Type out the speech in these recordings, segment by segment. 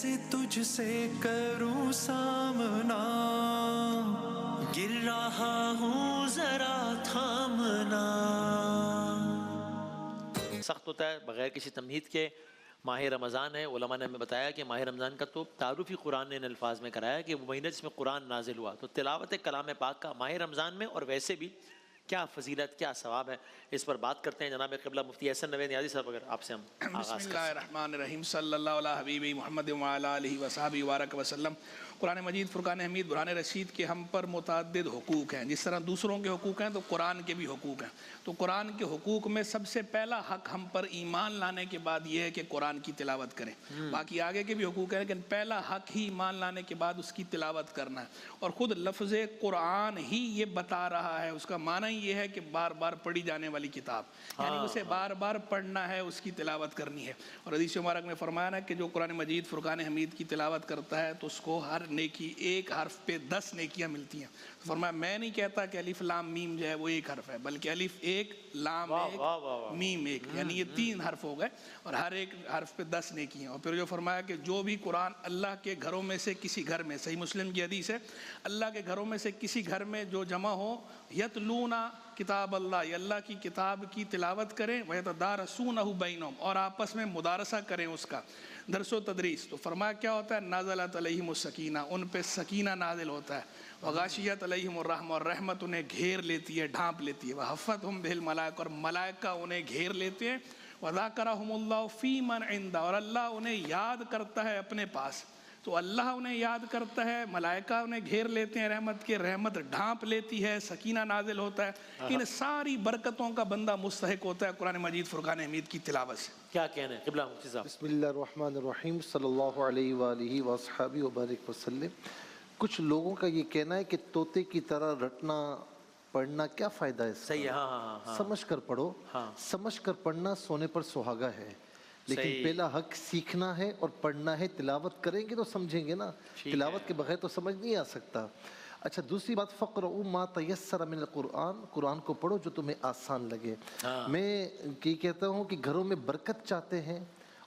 کیسے تجھ سے کروں سامنا، گر رہا ہوں ذرا تھامنا۔ سخت ہوتا ہے بغیر کسی تمہید کے۔ ماہ رمضان ہے، علماء نے ہمیں بتایا کہ ماہ رمضان کا تو تعارف ہی قرآن نے ان الفاظ میں کرایا کہ وہ مہینہ جس میں قرآن نازل ہوا، تو تلاوت کلام پاک کا ماہ رمضان میں اور ویسے بھی کیا فضیلت، کیا ثواب ہے، اس پر بات کرتے ہیں۔ جناب قبلہ مفتی احسن نوید نیازی صاحب، اگر آپ سے ہم بسم آغاز اللہ کریں۔ الرحمن الرحیم، صلی اللہ علیہ حبیبی محمد وعلی آلہ وصحبہ وبارک وسلم۔ قرآن مجید فرقان حمید برہان رشید کے ہم پر متعدد حقوق ہیں، جس طرح دوسروں کے حقوق ہیں تو قرآن کے بھی حقوق ہیں۔ تو قرآن کے حقوق میں سب سے پہلا حق ہم پر ایمان لانے کے بعد یہ ہے کہ قرآن کی تلاوت کریں۔ باقی آگے کے بھی حقوق ہیں، لیکن پہلا حق ہی ایمان لانے کے بعد اس کی تلاوت کرنا ہے۔ اور خود لفظ قرآن ہی یہ بتا رہا ہے، اس کا معنی یہ ہے کہ بار بار پڑھی جانے والی کتاب، یعنی اسے بار بار پڑھنا ہے، اس کی تلاوت کرنی ہے۔ اور حدیث مبارک میں فرمایا ہے کہ جو قرآن مجید فرقان حمید کی تلاوت کرتا ہے تو اس کو ہر نیکی ایک حرف پہ 10 نیکیاں ملتی ہیں۔ فرمایا میں نہیں کہتا کہ الف لام میم جو ہے وہ ایک حرف ہے، بلکہ الف ایک، لام ایک، میم ایک، یعنی یہ 3 حرف ہو گئے اور ہر ایک حرف پہ 10 نیکی ہیں۔ اور پھر جو فرمایا کہ جو بھی قرآن اللہ کے گھروں میں سے کسی گھر میں، صحیح مسلم کی حدیث ہے، اللہ کے گھروں میں سے کسی گھر میں جو جمع ہو، یتلونا کتاب اللہ، یہ اللہ کی کتاب کی تلاوت کریں، وَيَتَدَارَسُونَهُ بَيْنَهُمْ، اور آپس میں مدارسہ کریں اس کا، درس و تدریس۔ تو فرمایا کیا ہوتا ہے؟ نازلت علیہم السکینہ، ان پہ سکینہ نازل ہوتا ہے، وغاشیت علیہم الرحمہ، اور رحمت انہیں گھیر لیتی ہے، ڈھانپ لیتی ہے، وحفتہم بالملائکہ، اور ملائکہ انہیں گھیر لیتے ہیں، وذاکرہم اللہ فی من عندہ، اور اللہ انہیں یاد کرتا ہے اپنے پاس۔ تو اللہ انہیں یاد کرتا ہے، ملائکہ انہیں گھیر لیتے ہیں رحمت کے، رحمت ڈھانپ لیتی ہے، سکینہ نازل ہوتا ہے۔ ان ساری برکتوں کا بندہ مستحق ہوتا ہے قرآن مجید فرقان حمید کی تلاوت سے۔ کیا کہنا ہے قبلہ مفتی صاحب؟ بسم اللہ الرحمن الرحیم، صلی اللہ علیہ وآلہ وصحبہ وبارک وسلم۔ کچھ لوگوں کا یہ کہنا ہے کہ طوطے کی طرح رٹنا پڑھنا کیا فائدہ ہے اس کا؟ صحیح ہے، ہاں سمجھ کر پڑھو، سمجھ کر پڑھنا سونے پر سہاگا ہے، لیکن پہلا حق سیکھنا ہے اور پڑھنا ہے۔ تلاوت کریں گے تو سمجھیں گے نا، تلاوت کے بغیر تو سمجھ نہیں آ سکتا۔ اچھا، دوسری بات، فَقْرَؤُوا مَا تَيَسَّرَ مِنَ الْقُرْآنِ، قرآن کو پڑھو جو تمہیں آسان لگے۔ میں یہ کہتا ہوں کہ گھروں میں برکت چاہتے ہیں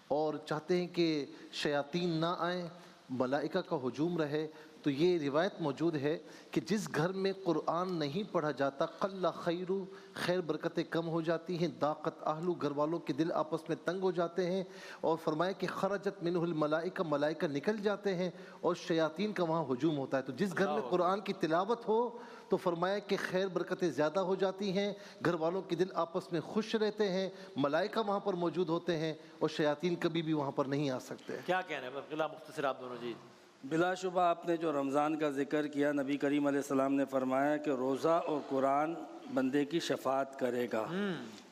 اور چاہتے ہیں کہ شیاطین نہ آئیں، ملائکہ کا ہجوم رہے، تو یہ روایت موجود ہے کہ جس گھر میں قرآن نہیں پڑھا جاتا، قل خیر، خیر برکتیں کم ہو جاتی ہیں، ضاقت اہل، گھر والوں کے دل آپس میں تنگ ہو جاتے ہیں، اور فرمایا کہ خرجت منہ الملائکہ، ملائکہ نکل جاتے ہیں، اور شیاطین کا وہاں ہجوم ہوتا ہے۔ تو جس گھر میں قرآن کی تلاوت ہو تو فرمایا کہ خیر برکتیں زیادہ ہو جاتی ہیں، گھر والوں کے دل آپس میں خوش رہتے ہیں، ملائکہ وہاں پر موجود ہوتے ہیں، اور شیاطین کبھی بھی وہاں پر نہیں آ سکتے۔ کیا کہنا ہے قبلہ مختصر آپ دونوں جی؟ بلا شبہ آپ نے جو رمضان کا ذکر کیا، نبی کریم علیہ السلام نے فرمایا کہ روزہ اور قرآن بندے کی شفاعت کرے گا۔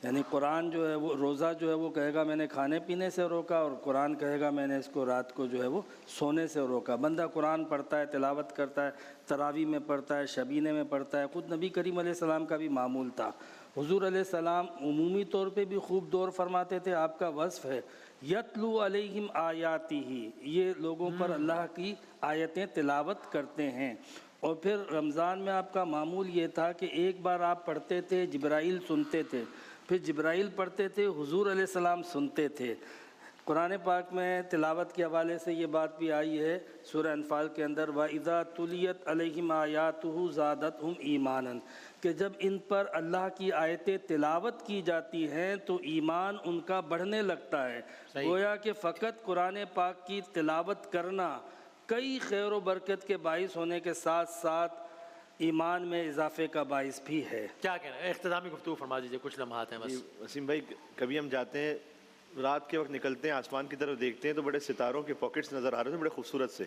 یعنی قرآن جو ہے وہ، روزہ جو ہے وہ کہے گا میں نے کھانے پینے سے روکا، اور قرآن کہے گا میں نے اس کو رات کو جو ہے وہ سونے سے روکا۔ بندہ قرآن پڑھتا ہے، تلاوت کرتا ہے، تراویح میں پڑھتا ہے، شبینے میں پڑھتا ہے۔ خود نبی کریم علیہ السلام کا بھی معمول تھا۔ حضور علیہ السلام عمومی طور پہ بھی خوب دور فرماتے تھے، آپ کا وصف ہے یتلو علیہم آیاتہ، یہ لوگوں پر اللہ کی آیتیں تلاوت کرتے ہیں۔ اور پھر رمضان میں آپ کا معمول یہ تھا کہ ایک بار آپ پڑھتے تھے، جبرائیل سنتے تھے، پھر جبرائیل پڑھتے تھے، حضور علیہ السلام سنتے تھے۔ قرآن پاک میں تلاوت کے حوالے سے یہ بات بھی آئی ہے سورہ انفال کے اندر، وَإِذَا تُلِيَتْ عَلَيْهِمْ آيَاتُهُ زَادَتْهُمْ إِيمَانًا، کہ جب ان پر اللہ کی آیتیں تلاوت کی جاتی ہیں تو ایمان ان کا بڑھنے لگتا ہے۔ گویا کہ فقط قرآن پاک کی تلاوت کرنا کئی خیر و برکت کے باعث ہونے کے ساتھ ساتھ ایمان میں اضافے کا باعث بھی ہے۔ کیا کہنا ہے؟ اختتامی گفتگو فرما دیجیے، کچھ لمحات ہیں بس۔ وسیم بھائی، کبھی ہم جاتے ہیں رات کے وقت، نکلتے ہیں آسمان کی طرف دیکھتے ہیں تو بڑے ستاروں کے پاکٹس نظر آ رہے ہیں بڑے خوبصورت سے،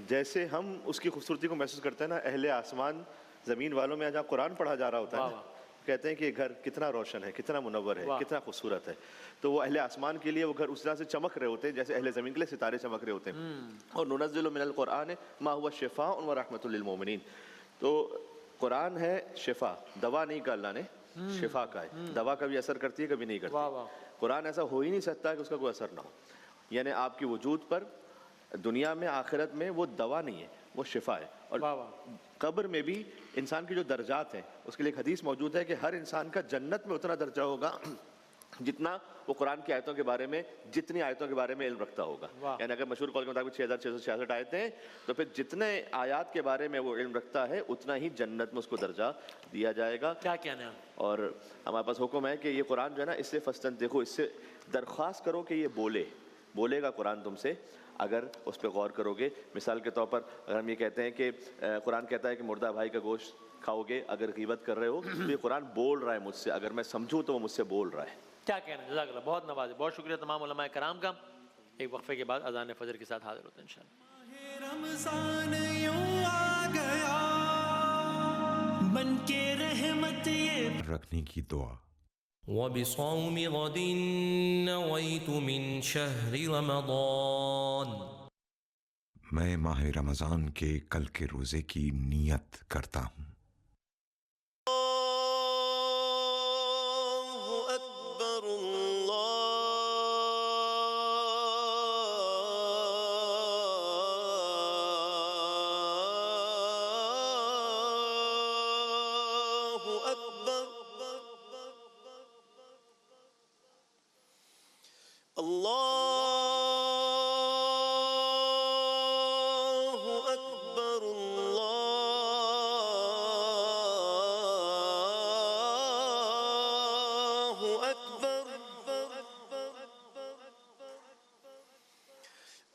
جیسے ہم اس کی خوبصورتی کو محسوس کرتے ہیں نا، اہل آسمان زمین والوں میں جہاں قرآن پڑھا جا رہا ہوتا ہے نا، کہتے ہیں کہ یہ گھر کتنا روشن ہے، کتنا منور ہے، کتنا خوبصورت ہے۔ تو وہ اہل آسمان کے لیے وہ گھر اس طرح سے چمک رہے ہوتے ہیں جیسے اہل زمین کے لیے ستارے چمک رہے ہوتے ہیں۔ اور ننزل من القرآن ما هو شفاء ورحمۃ للمؤمنین، تو قرآن ہے شفا، دوا نہیں کا اللہ نے شفا کا ہے، دوا کبھی اثر کرتی ہے کبھی نہیں کرتی۔ قرآن ایسا ہو ہی نہیں سکتا کہ اس کا کوئی اثر نہ ہو، یعنی آپ کی وجود پر دنیا میں آخرت میں وہ دوا نہیں ہے، وہ شفا ہے۔ اور قبر میں بھی انسان کی جو درجات ہیں اس کے لیے ایک حدیث موجود ہے کہ ہر انسان کا جنت میں اتنا درجہ ہوگا جتنا وہ قرآن کی آیتوں کے بارے میں جتنی آیتوں کے بارے میں علم رکھتا ہوگا. یعنی اگر مشہور قول کے مطابق 6666 آیتیں ہیں تو پھر جتنے آیات کے بارے میں وہ علم رکھتا ہے اتنا ہی جنت میں اس کو درجہ دیا جائے گا. کیا کہنا ہے؟ اور ہمارے پاس حکم ہے کہ یہ قرآن جو ہے نا اس سے فستن دیکھو، اس سے درخواست کرو کہ یہ بولے گا قرآن تم سے اگر اس پہ غور کرو گے. مثال کے طور پر اگر ہم یہ کہتے ہیں کہ قرآن کہتا ہے کہ مردہ بھائی کا گوشت کھاؤ گے اگر غیبت کر رہے ہو تو یہ قرآن بول رہا ہے مجھ سے، اگر میں سمجھوں تو وہ مجھ سے بول رہا ہے. کیا کہنا ہے؟ جزاک اللہ، بہت نوازے. بہت شکریہ تمام علماء کرام کا. ایک وقفے کے بعد اذان فجر کے ساتھ حاضر ہوتے ہیں انشاءاللہ. رمضان یوں آ گیا بن کے رحمت یہ رکھنے کی دعا. وبصوم غد نويت من شهر رمضان. میں ماہ رمضان کے کل کے روزے کی نیت کرتا ہوں.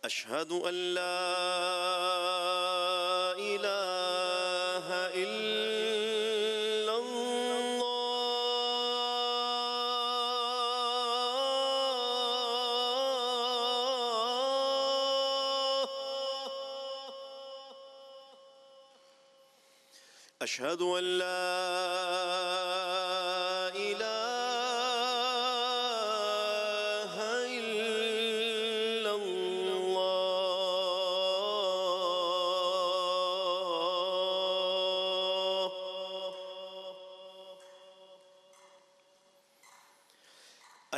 أشهد أن لا إله إلا الله أشهد أن لا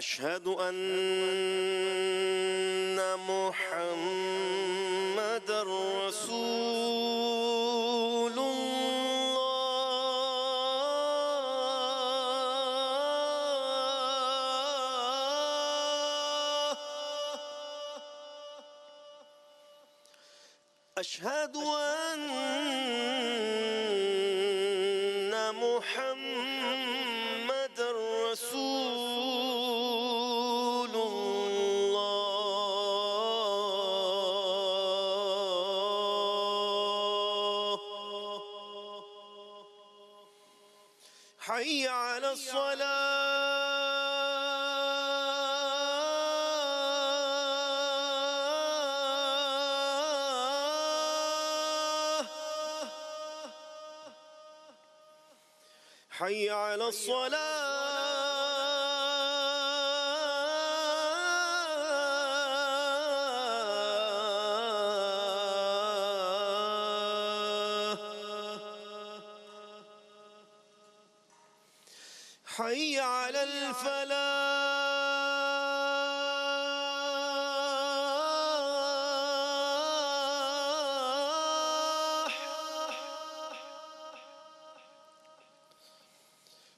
أشهد أن محمد رسول الله أشهد أن محمد رسول الله حي على الصلاة حي على الصلاة حي على الفلاح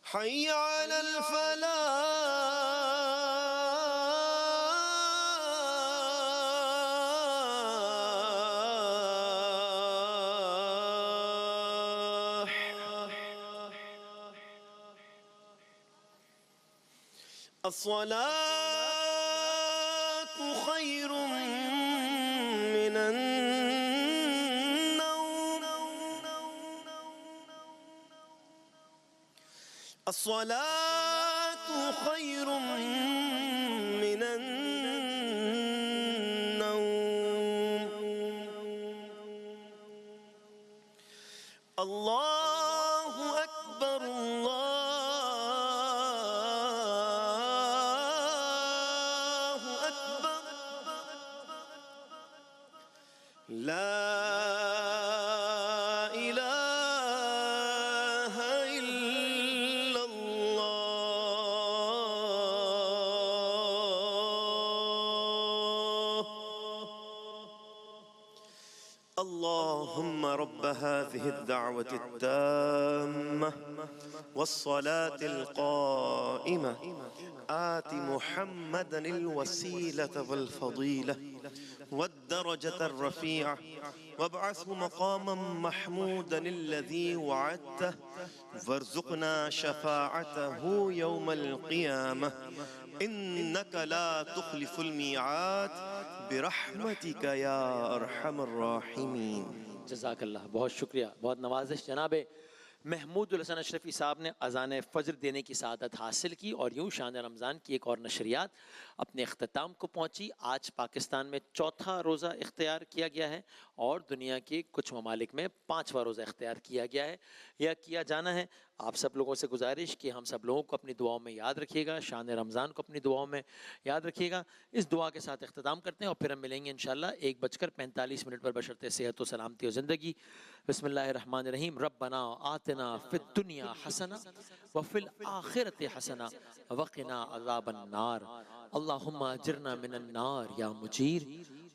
حي على الفلاح الصلاة خير من النوم الصلاة خير من النوم الله أكبر الله أكبر لا إله إلا الله اللهم رب هذه الدعوة التامة والصلاة القائمة آت محمدا الوسيلة والفضيلة والدرجة الرفيعة وابعثه مقاما محمودا الذي وعدته وارزقنا شفاعته يوم القيامة إنك لا تخلف الميعاد برحمتك يا أرحم الراحمين. جزاک اللہ، بہت شکریہ، بہت نوازش. جناب محمود الحسن اشرفی صاحب نے اذان فجر دینے کی سعادت حاصل کی اور یوں شان رمضان کی ایک اور نشریات اپنے اختتام کو پہنچی. آج پاکستان میں چوتھا روزہ اختیار کیا گیا ہے اور دنیا کے کچھ ممالک میں 5واں روزہ اختیار کیا گیا ہے یا کیا جانا ہے. آپ سب لوگوں سے گزارش کہ ہم سب لوگوں کو اپنی دعاؤں میں یاد رکھیے گا، شان رمضان کو اپنی دعاؤں میں یاد رکھیے گا. اس دعا کے ساتھ اختتام کرتے ہیں اور پھر ہم ملیں گے انشاءاللہ 1:45 پر بشرط صحت و سلامتی و زندگی. بسم اللہ الرحمن الرحیم. ربنا آتنا فی الدنیا حسنہ وفی الآخرۃ حسنہ وقنا عذاب النار. اللہم اجرنا من النار یا مجیر،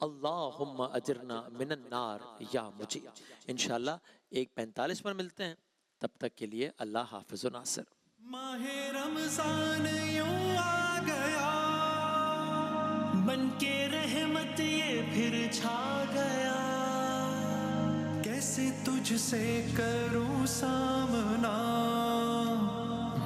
اللہم اجرنا من النار یا مجیر. انشاءاللہ 1:45 پر ملتے ہیں، تب تک کے لیے اللہ حافظ و ناصر. ماہ رمضان یوں آ گیا، بن کے رحمت یہ پھر چھا گیا. کیسے تجھ سے کروں سامنا